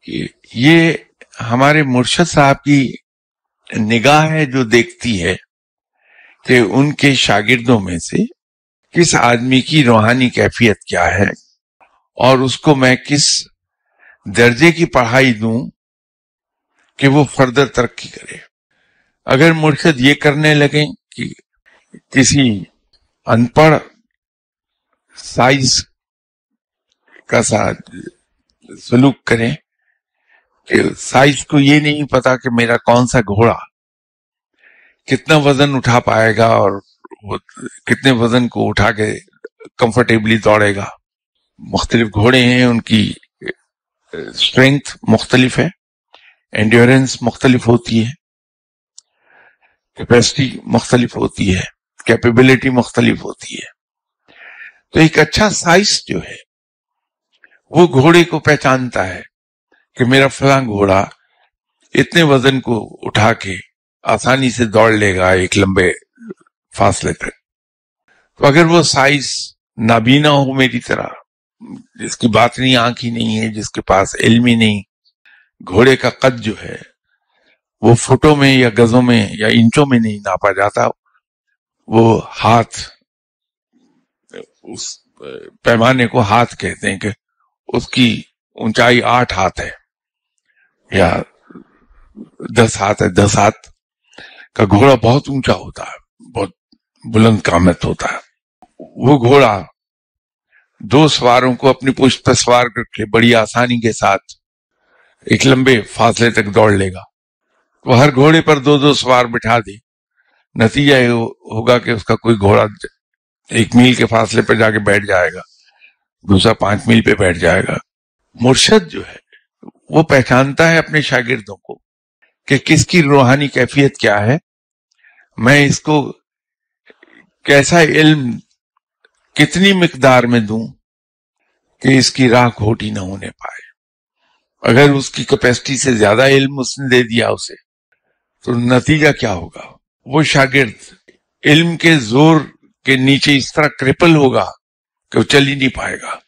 کہ یہ ہمارے مرشد صاحب کی نگاہ ہے جو دیکھتی ہے کہ ان کے شاگردوں میں سے کس آدمی کی روحانی کیفیت کیا ہے اور اس کو میں کس درجے کی پڑھائی دوں کہ وہ فردر ترقی کرے. اگر مرشد یہ کرنے لگیں کہ کسی ان پڑھ سائز کا ساتھ سلوک کریں کہ سائز کو یہ نہیں پتا کہ میرا کون سا گھوڑا کتنا وزن اٹھا پائے گا اور وہ کتنے وزن کو اٹھا کے کمفرٹیبلی دوڑے گا. مختلف گھوڑے ہیں، ان کی اسٹرینتھ مختلف ہے، انڈیورنس مختلف ہوتی ہے، کیپیسٹی مختلف ہوتی ہے، کیپیبلٹی مختلف ہوتی ہے. تو ایک اچھا سائز جو ہے وہ گھوڑے کو پہچانتا ہے کہ میرا فلاں گھوڑا اتنے وزن کو اٹھا کے آسانی سے دوڑ لے گا ایک لمبے فاصلے تک. تو اگر وہ سائز نابینا ہو میری طرح، جس کی باطنی آنکھ ہی نہیں ہے، جس کے پاس علم ہی نہیں، گھوڑے کا قد جو ہے وہ فٹوں میں یا گزوں میں یا انچوں میں نہیں ناپا جاتا، وہ ہاتھ، اس پیمانے کو ہاتھ کہتے ہیں کہ اس کی اونچائی 8 ہاتھ ہے یا 10 ہاتھ ہے. 10 ہاتھ کا گھوڑا بہت اونچا ہوتا ہے، بہت بلند قامت ہوتا ہے. وہ گھوڑا 2 سواروں کو اپنی پشت پر سوار کر کے بڑی آسانی کے ساتھ ایک لمبے فاصلے تک دوڑ لے گا. وہ ہر گھوڑے پر 2 سوار بٹھا دے، نتیجہ یہ ہوگا کہ اس کا کوئی گھوڑا 1 میل کے فاصلے پر جا کے بیٹھ جائے گا، دوسرا 5 میل پہ بیٹھ جائے گا. مرشد جو ہے وہ پہچانتا ہے اپنے شاگردوں کو کہ کس کی روحانی کیفیت کیا ہے، میں اس کو کیسا علم کتنی مقدار میں دوں کہ اس کی راہ کھوٹی نہ ہونے پائے. اگر اس کی کیپیسٹی سے زیادہ علم اس نے دے دیا اسے تو نتیجہ کیا ہوگا؟ وہ شاگرد علم کے زور کے نیچے اس طرح کرپل ہوگا کہ وہ چل ہی نہیں پائے گا.